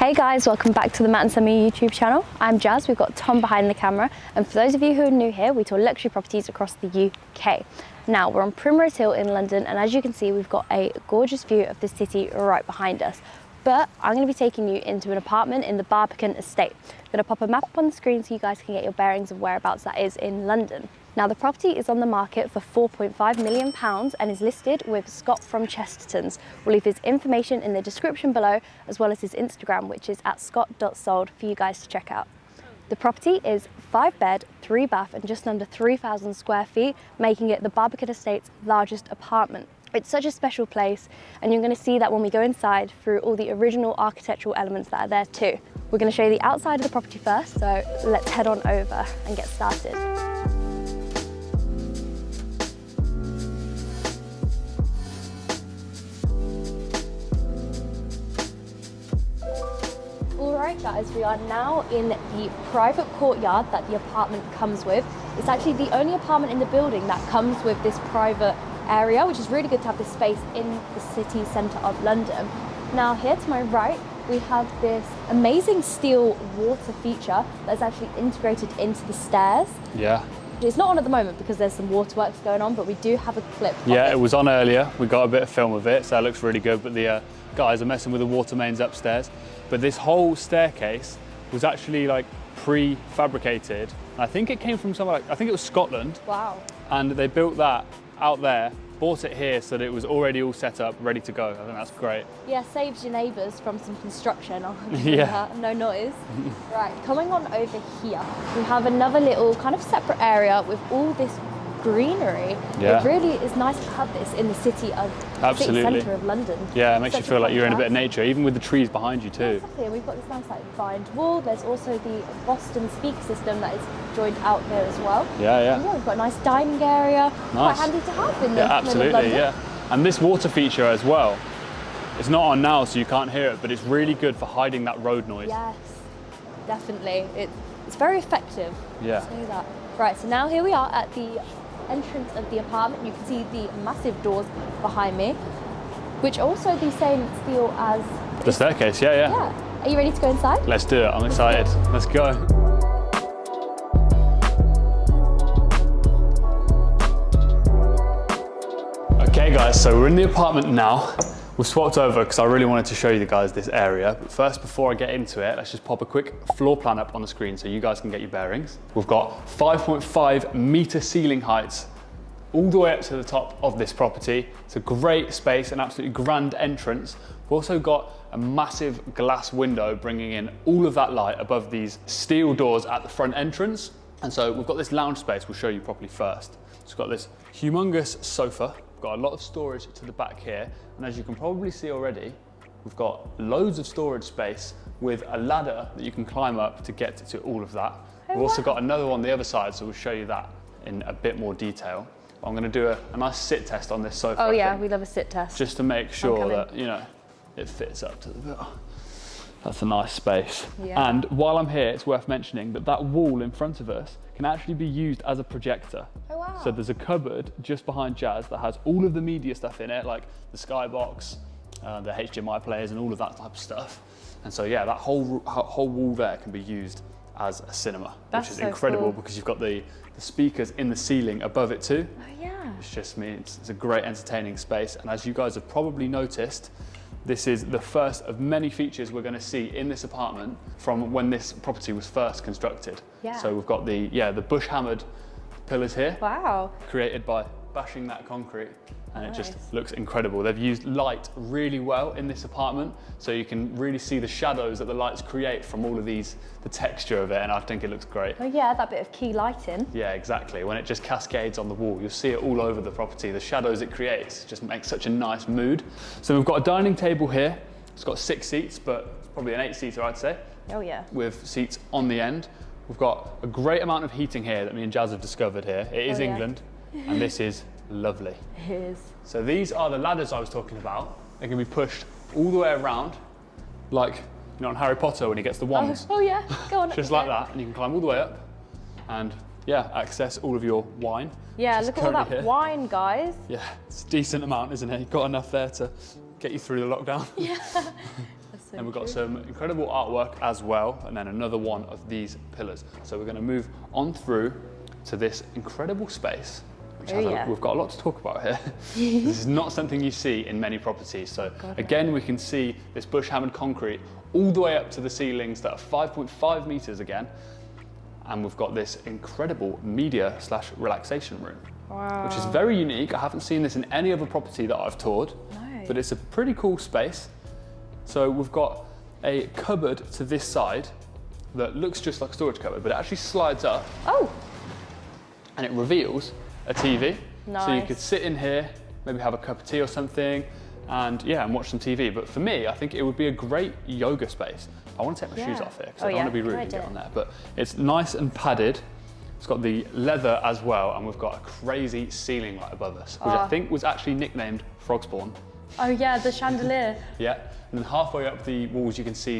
Hey guys, welcome back to the Matt and Sammy YouTube channel. I'm Jazz, we've got Tom behind the camera, and for those of you who are new here, we tour luxury properties across the UK. Now, we're on Primrose Hill in London, and as you can see, we've got a gorgeous view of the city right behind us. But I'm going to be taking you into an apartment in the Barbican estate. I'm going to pop a map up on the screen so you guys can get your bearings of whereabouts that is in London. Now, the property is on the market for £4.5 million and is listed with Scott from Chesterton's. We'll leave his information in the description below, as well as his Instagram, which is at scott.sold, for you guys to check out. The property is 5-bed, 3-bath and just under 3,000 square feet, making it the Barbican Estate's largest apartment. It's such a special place, and you're going to see that when we go inside through all the original architectural elements that are there too. We're going to show you the outside of the property first, so let's head on over and get started. Alright guys, we are now in the private courtyard that the apartment comes with. It's actually the only apartment in the building that comes with this private area, which is really good to have this space in the city centre of London. Now here to my right, we have this amazing steel water feature that's actually integrated into the stairs. Yeah. It's not on at the moment because there's some waterworks going on, but we do have a clip of Yeah, it was on earlier. We got a bit of film of it, so it looks really good, but the guys are messing with the water mains upstairs. But this whole staircase was actually like prefabricated. I think it came from somewhere, I think it was Scotland. Wow. And they built that out there, bought it here so that it was already all set up, ready to go. I think that's great. Yeah, saves your neighbours from some construction. Yeah. No noise. Right, coming on over here, we have another little kind of separate area with all this greenery. Yeah. It really is nice to have this in the city centre of London. Yeah, it makes you feel like you're in a bit of nature, even with the trees behind you too. Yeah, exactly, and we've got this nice like vined wall. There's also the Boston speaker system that is joined out there as well. Yeah, yeah. And yeah, we've got a nice dining area. Nice. Quite handy to have in the Yeah, absolutely, yeah. And this water feature as well, it's not on now so you can't hear it, but it's really good for hiding that road noise. Yes, definitely. It's very effective. Yeah. Say that. Right, so now here we are at the entrance of the apartment. You can see the massive doors behind me, which are also the same steel as the staircase. Yeah. Yeah. Are you ready to go inside? Let's do it. I'm excited. Let's go. Okay guys, so we're in the apartment now. We've swapped over because I really wanted to show you guys this area. But first, before I get into it, let's just pop a quick floor plan up on the screen so you guys can get your bearings. We've got 5.5 metre ceiling heights all the way up to the top of this property. It's a great space, an absolutely grand entrance. We've also got a massive glass window bringing in all of that light above these steel doors at the front entrance. And so we've got this lounge space we'll show you properly first. So we've got this humongous sofa. We've got a lot of storage to the back here, and as you can probably see already, we've got loads of storage space with a ladder that you can climb up to get to all of that. We've also got another one on the other side, so we'll show you that in a bit more detail. I'm going to do a nice sit test on this sofa. Oh yeah, we love a sit test. Just to make sure that, you know, it fits up to the bill. That's a nice space. Yeah. And while I'm here, it's worth mentioning that that wall in front of us can actually be used as a projector. Oh wow. So there's a cupboard just behind Jazz that has all of the media stuff in it, like the Skybox, the HDMI players and all of that type of stuff. And so yeah, that whole wall there can be used as a cinema, which is so incredible because you've got the speakers in the ceiling above it too. Oh yeah. Which just means it's a great entertaining space. And as you guys have probably noticed, this is the first of many features we're going to see in this apartment from when this property was first constructed. Yeah. So we've got the bush hammered pillars here. Wow. Created by bashing that concrete, and it just looks incredible. They've used light really well in this apartment, so you can really see the shadows that the lights create from all of these, the texture of it, and I think it looks great. Oh yeah, that bit of key lighting. Yeah, exactly. When it just cascades on the wall, you'll see it all over the property. The shadows it creates just makes such a nice mood. So we've got a dining table here. It's got 6 seats, but it's probably an 8-seater, I'd say. Oh yeah. With seats on the end. We've got a great amount of heating here that me and Jazz have discovered here. It is England, and this is lovely. It is. So these are the ladders I was talking about. They can be pushed all the way around, like, you know, on Harry Potter when he gets the wands. Oh yeah, go on. Just like that, and you can climb all the way up and yeah, access all of your wine. Yeah, look at all that wine, guys. Yeah, it's a decent amount, isn't it? You've got enough there to get you through the lockdown. Yeah, that's And we've got some incredible artwork as well, and then another one of these pillars. So we're going to move on through to this incredible space, which we've got a lot to talk about here. This is not something you see in many properties. So again, we can see this bush hammered concrete all the way up to the ceilings that are 5.5 meters again. And we've got this incredible media/relaxation room, which is very unique. I haven't seen this in any other property that I've toured, but it's a pretty cool space. So we've got a cupboard to this side that looks just like a storage cupboard, but it actually slides up. Oh! And it reveals a TV. Nice. So you could sit in here, maybe have a cup of tea or something, and watch some TV. But for me, I think it would be a great yoga space. I want to take my shoes off here because I don't want to be rude and get on there. But it's nice and padded. It's got the leather as well, and we've got a crazy ceiling light above us, which I think was actually nicknamed Frog Spawn. Oh yeah, the chandelier. Yeah, and then halfway up the walls you can see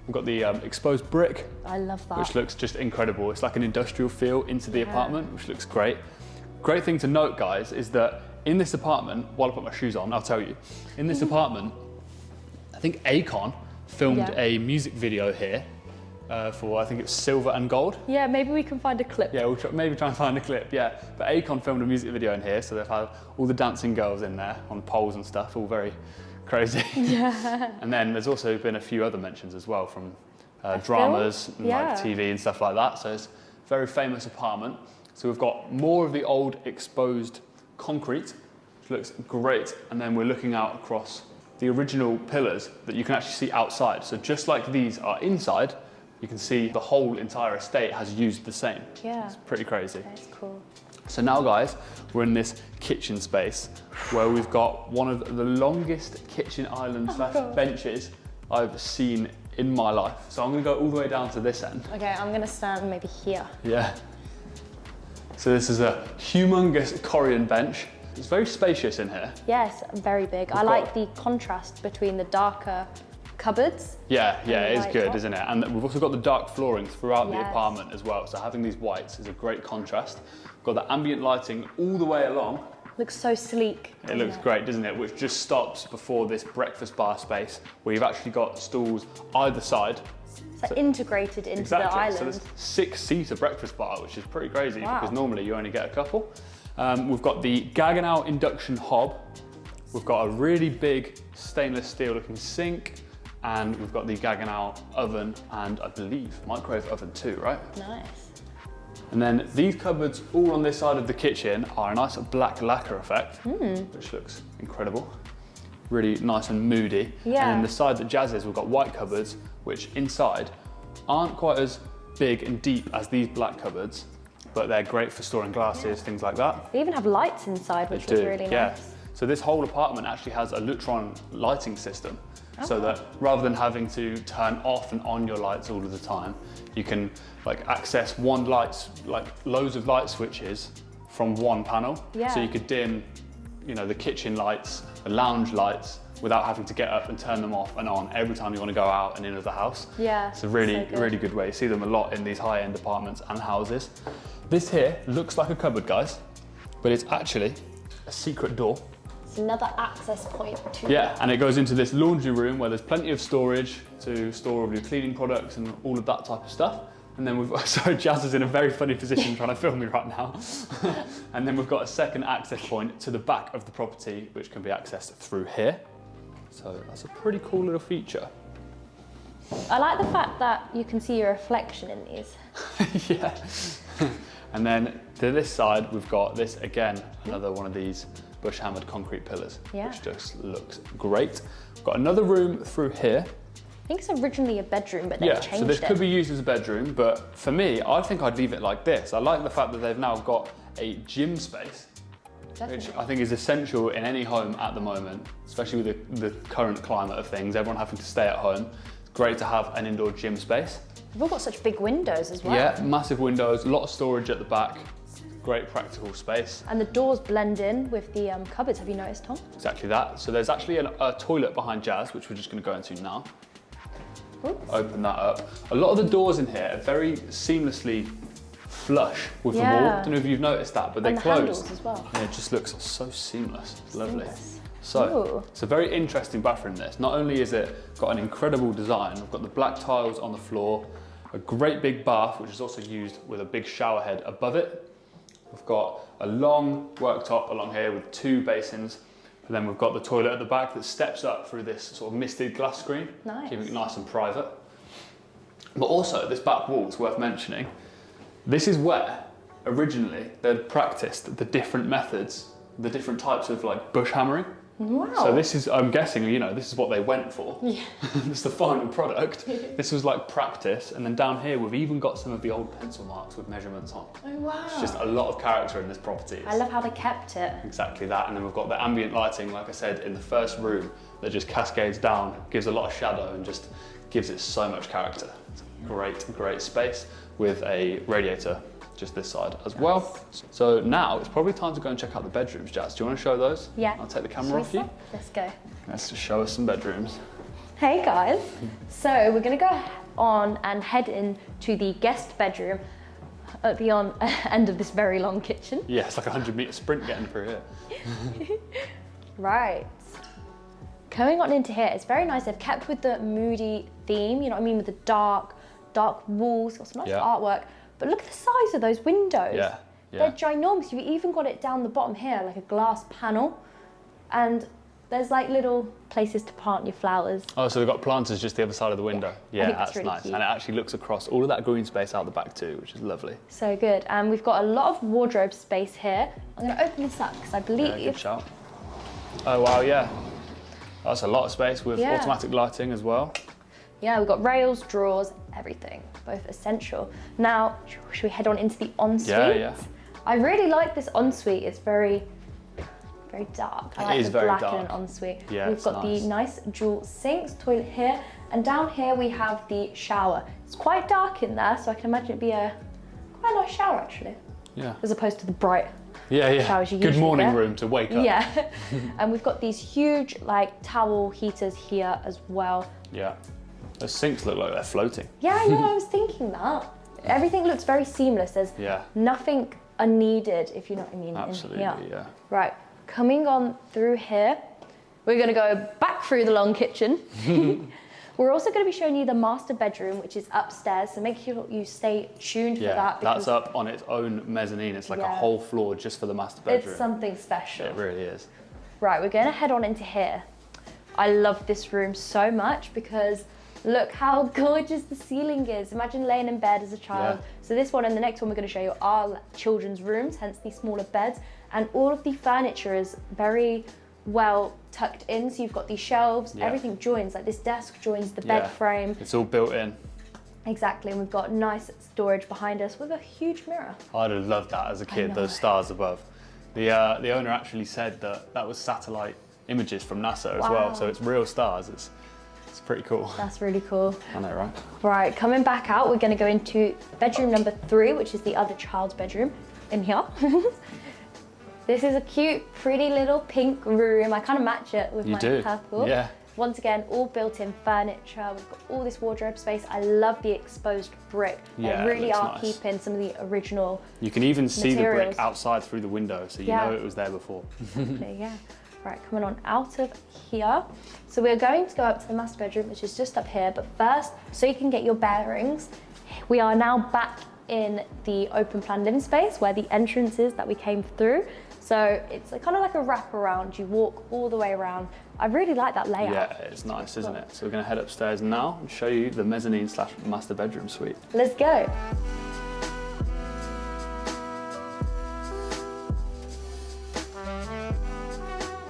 we've got the exposed brick. I love that. Which looks just incredible. It's like an industrial feel into the apartment, which looks great. Great thing to note, guys, is that in this apartment, while I put my shoes on, I'll tell you, in this apartment, I think AKON filmed a music video here for, I think it was Silver and Gold. Yeah, maybe we can find a clip. Yeah, we'll maybe try and find a clip, yeah. But AKON filmed a music video in here, so they've had all the dancing girls in there on poles and stuff, all very crazy. Yeah. And then there's also been a few other mentions as well from dramas and like TV and stuff like that. So it's a very famous apartment. So we've got more of the old exposed concrete, which looks great. And then we're looking out across the original pillars that you can actually see outside. So just like these are inside, you can see the whole entire estate has used the same. Yeah. It's pretty crazy. That's cool. So now, guys, we're in this kitchen space where we've got one of the longest kitchen island / benches I've seen in my life. So I'm gonna go all the way down to this end. Okay, I'm gonna stand maybe here. Yeah. So this is a humongous Korean bench. It's very spacious in here. Yes, very big. I like the contrast between the darker cupboards. Yeah, it is good, isn't it? And we've also got the dark flooring throughout the apartment as well. So having these whites is a great contrast. We've got the ambient lighting all the way along. Looks so sleek. It looks great, doesn't it? Which just stops before this breakfast bar space where you've actually got stools either side. So integrated into the island. So there's 6-seater breakfast bar, which is pretty crazy because normally you only get a couple. We've got the Gaggenau induction hob. We've got a really big stainless steel looking sink, and we've got the Gaggenau oven and I believe microwave oven too, right? Nice. And then these cupboards all on this side of the kitchen are a nice black lacquer effect, which looks incredible. Really nice and moody. Yeah. And then the side that Jazz is, we've got white cupboards, which inside aren't quite as big and deep as these black cupboards, but they're great for storing glasses, things like that. They even have lights inside, which is really nice. So this whole apartment actually has a Lutron lighting system. So that rather than having to turn off and on your lights all of the time, you can like access loads of light switches from one panel. Yeah. So you could dim, the kitchen lights, the lounge lights, without having to get up and turn them off and on every time you want to go out and into the house. Yeah. It's a really good way. You see them a lot in these high-end apartments and houses. This here looks like a cupboard, guys, but it's actually a secret door. It's another access point to and it goes into this laundry room where there's plenty of storage to store all your cleaning products and all of that type of stuff. And then sorry, Jazz is in a very funny position trying to film me right now. And then we've got a second access point to the back of the property, which can be accessed through here. So that's a pretty cool little feature. I like the fact that you can see your reflection in these. Yeah. And then to this side, we've got this again, another one of these bush hammered concrete pillars, which just looks great. We've got another room through here. I think it's originally a bedroom, but they've changed it. So this could be used as a bedroom, but for me, I think I'd leave it like this. I like the fact that they've now got a gym space, which I think is essential in any home at the moment, especially with the current climate of things, everyone having to stay at home. It's great to have an indoor gym space. They've all got such big windows as well. Yeah, massive windows, a lot of storage at the back. Great practical space. And the doors blend in with the cupboards, have you noticed, Tom? Exactly that. So there's actually a toilet behind Jazz, which we're just going to go into now. Oops. Open that up. A lot of the doors in here are very seamlessly flush with the wall. I don't know if you've noticed that, but they close. Handles as well. And it just looks so seamless. Lovely. So it's a very interesting bathroom this. Not only is it got an incredible design, we've got the black tiles on the floor, a great big bath, which is also used with a big shower head above it. We've got a long worktop along here with 2 basins. And then we've got the toilet at the back that steps up through this sort of misted glass screen, keeping it nice and private. But also, this back wall is worth mentioning. This is where originally they'd practiced the different methods, the different types of like bush hammering. Wow. So this is, I'm guessing, you know, this is what they went for. Yeah. This is the final product. This was like practice. And then down here, we've even got some of the old pencil marks with measurements on. Oh, wow. It's just a lot of character in this property. I love how they kept it. Exactly that. And then we've got the ambient lighting, like I said, in the first room that just cascades down, gives a lot of shadow and just gives it so much character. It's a great, great space with a radiator just this side as well. So now it's probably time to go and check out the bedrooms, Jazz. Do you want to show those? Yeah. I'll take the camera off you. Let's go. Let's just show us some bedrooms. Hey guys. So we're gonna go on and head into the guest bedroom at the end of this very long kitchen. Yeah, it's like a 100-meter sprint getting through here. Right. Coming on into here, it's very nice. They've kept with the moody theme, you know what I mean, with the dark walls, got some nice artwork. But look at the size of those windows. Yeah. They're ginormous. You've even got it down the bottom here, like a glass panel. And there's like little places to plant your flowers. Oh, so we've got planters just the other side of the window. Yeah, that's really nice. cute. And it actually looks across all of that green space out the back too, which is lovely. So good. And we've got a lot of wardrobe space here. I'm gonna open this up because I believe... Yeah, good shout. Oh wow, yeah. That's a lot of space with automatic lighting as well. Yeah, we've got rails, drawers, everything, both essential. Now, should we head on into the ensuite? Yeah. I really like this ensuite. It's very dark. I like the black in an ensuite. Yeah, we've got the nice dual sinks, toilet here, and down here we have the shower. It's quite dark in there, so I can imagine it'd be quite a nice shower actually. Yeah. As opposed to the bright showers you usually Good morning get. room to wake up. Yeah. And we've got these huge like towel heaters here as well. Yeah. Those sinks look like they're floating. Yeah, I know, I was thinking that. Everything looks very seamless. There's nothing unneeded, if you know what I mean. Absolutely, in here. yeah. Right, coming on through here, we're gonna go back through the long kitchen. We're also gonna be showing you the master bedroom, which is upstairs, so make sure you stay tuned for that. That's up on its own mezzanine. It's like a whole floor just for the master bedroom. It's something special. It really is. Right, we're gonna head on into here. I love this room so much because look how gorgeous the ceiling is. Imagine laying in bed as a child. Yeah. So this one and the next one we're going to show you are children's rooms, hence these smaller beds. And all of the furniture is very well tucked in. So you've got these shelves, everything joins, like this desk joins the bed frame. It's all built in. Exactly, and we've got nice storage behind us with a huge mirror. I'd have loved that as a kid, those stars above. The owner actually said that was satellite images from NASA as well. So it's real stars. It's pretty cool. That's really cool. I know, right? Right, coming back out, we're going to go into bedroom number 3, which is the other child's bedroom in here. This is a cute, pretty little pink room. I kind of match it with my purple. Yeah. Once again, all built-in furniture. We've got all this wardrobe space. I love the exposed brick. Yeah, they really are nice. keeping some of the original You can even see the materials. brick outside through the window, so you know it was there before. Exactly, yeah. Right, coming on out of here. So we're going to go up to the master bedroom, which is just up here. But first, so you can get your bearings, we are now back in the open plan living space where the entrance is that we came through. So it's kind of like a wraparound. You walk all the way around. I really like that layout. Yeah, it's nice, isn't it? So we're going to head upstairs now and show you the mezzanine / master bedroom suite. Let's go.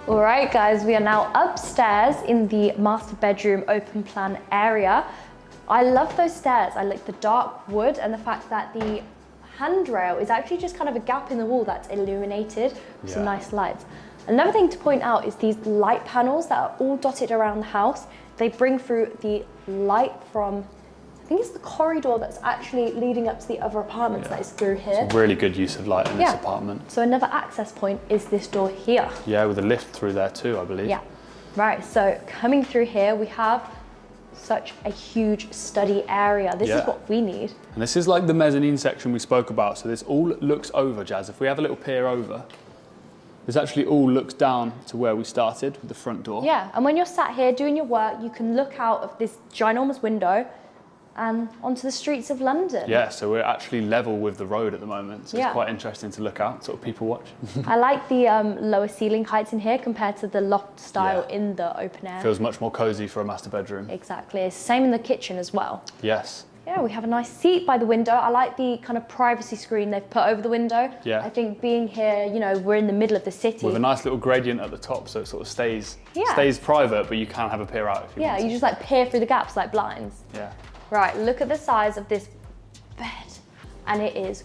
All right, guys, we are now upstairs in the master bedroom open plan area. I love those stairs. I like the dark wood and the fact that the handrail is actually just kind of a gap in the wall that's illuminated with some nice lights. Another thing to point out is these light panels that are all dotted around the house. They bring through the light from, I think it's the corridor that's actually leading up to the other apartments that is through here. It's a really good use of light in this apartment. So another access point is this door here. Yeah, with a lift through there too, I believe. Yeah, right, so coming through here, we have such a huge study area. This is what we need. And this is like the mezzanine section we spoke about. So this all looks over, Jazz. If we have a little peer over, This actually all looks down to where we started with the front door. Yeah, and when you're sat here doing your work, you can look out of this ginormous window and onto the streets of London. Yeah, so we're actually level with the road at the moment, so it's quite interesting to look out, sort of people watch. I like the lower ceiling heights in here compared to the loft style in the open air. Feels much more cozy for a master bedroom. Exactly, it's the same in the kitchen as well. Yes. Yeah, we have a nice seat by the window. I like the kind of privacy screen they've put over the window. Yeah. I think being here, you know, we're in the middle of the city. With a nice little gradient at the top, so it sort of stays private, but you can have a peer out if you want to. You just like peer through the gaps like blinds. Yeah. Right, look at the size of this bed, and it is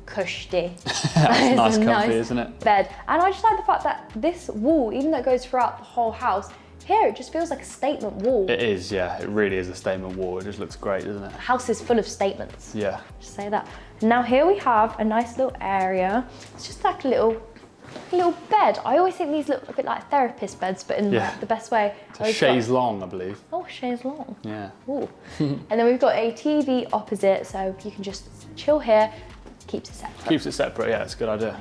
cushy. That's nice, comfy, isn't it? Bed, and I just like the fact that this wall, even though it goes throughout the whole house, here it just feels like a statement wall. It is, yeah. It really is a statement wall. It just looks great, doesn't it? The house is full of statements. Yeah. Just say that. Now here we have a nice little area. It's just like a little bed. I always think these look a bit like therapist beds, but in the best way. It's a chaise longue, I believe. Oh, chaise longue. Yeah. Ooh. And then we've got a TV opposite, so you can just chill here. Keeps it separate. Keeps it separate, yeah, it's a good idea.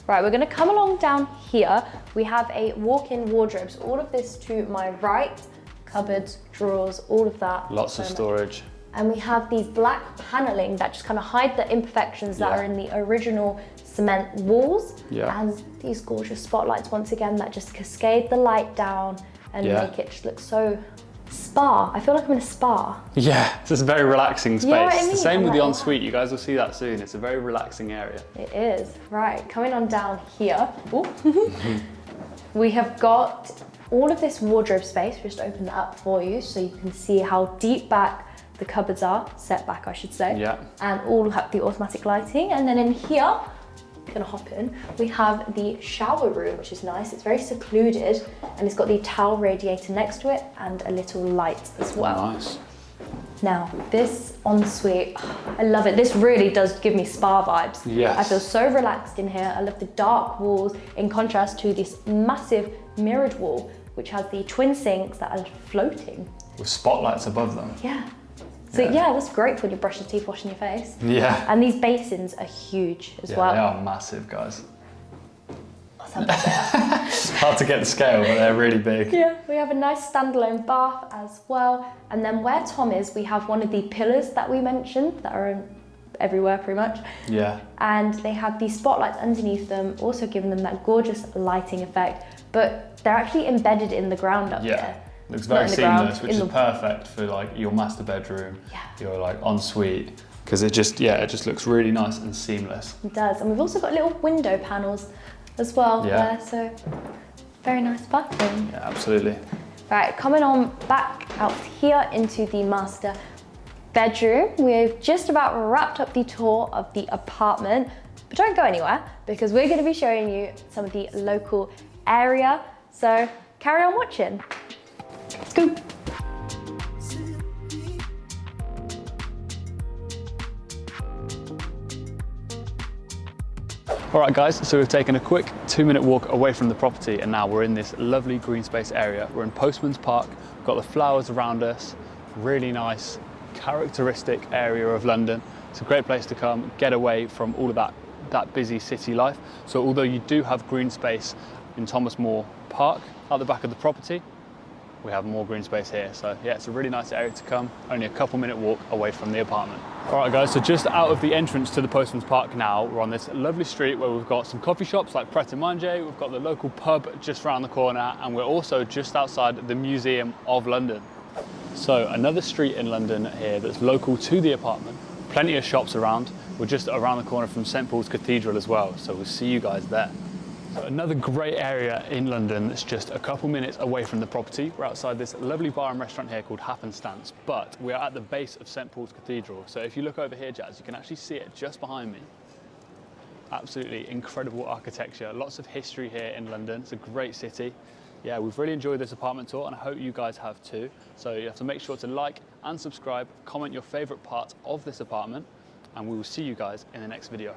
Right, we're gonna come along down here. We have a walk-in wardrobe. So all of this to my right, cupboards, drawers, all of that. Lots of storage. And we have these black paneling that just kind of hide the imperfections that are in the original cement walls. Yeah. And these gorgeous spotlights, once again, that just cascade the light down and make it just look so spa. I feel like I'm in a spa. Yeah, it's just a very relaxing space. You know what I mean? The same with like, the ensuite. You guys will see that soon. It's a very relaxing area. It is. Right, coming on down here. We have got all of this wardrobe space. Just open that up for you so you can see how deep back the cupboards are, set back I should say. Yeah. And all have the automatic lighting. And then in here, gonna hop in, we have the shower room, which is nice. It's very secluded and it's got the towel radiator next to it and a little light as well. Nice. Now, this ensuite, I love it. This really does give me spa vibes. Yes. I feel so relaxed in here. I love the dark walls in contrast to this massive mirrored wall, which has the twin sinks that are floating. With spotlights above them. Yeah. So yeah, that's great for when you brush your teeth, washing your face. Yeah. And these basins are huge as well. They are massive, guys. That's how big they are. It's hard to get the scale, but they're really big. Yeah, we have a nice standalone bath as well. And then where Tom is, we have one of the pillars that we mentioned that are everywhere pretty much. Yeah. And they have these spotlights underneath them, also giving them that gorgeous lighting effect, but they're actually embedded in the ground up there. Looks very seamless, which is perfect for like your master bedroom, your like ensuite, because it just looks really nice and seamless. It does, and we've also got little window panels as well there, so very nice bathroom. Yeah, absolutely. Right, coming on back out here into the master bedroom, we've just about wrapped up the tour of the apartment, but don't go anywhere because we're going to be showing you some of the local area, so carry on watching. Let's go. All right guys, so we've taken a quick 2-minute walk away from the property and now we're in this lovely green space area. We're in Postman's Park, we've got the flowers around us, really nice, characteristic area of London. It's a great place to come, get away from all of that busy city life. So although you do have green space in Thomas More Park at the back of the property, we have more green space here. So yeah, it's a really nice area to come, only a couple-minute walk away from the apartment. All right guys, so just out of the entrance to the Postman's Park now, we're on this lovely street where we've got some coffee shops like Pret a Manger, we've got the local pub just around the corner, and we're also just outside the Museum of London. So another street in London here that's local to the apartment, plenty of shops around. We're just around the corner from St. Paul's Cathedral as well, so we'll see you guys there. So another great area in London that's just a couple minutes away from the property. We're outside this lovely bar and restaurant here called Happenstance, but we are at the base of St. Paul's Cathedral. So if you look over here, Jazz, you can actually see it just behind me. Absolutely incredible architecture, lots of history here in London. It's a great city. Yeah, we've really enjoyed this apartment tour and I hope you guys have too. So you have to make sure to like and subscribe, comment your favorite part of this apartment, and we will see you guys in the next video.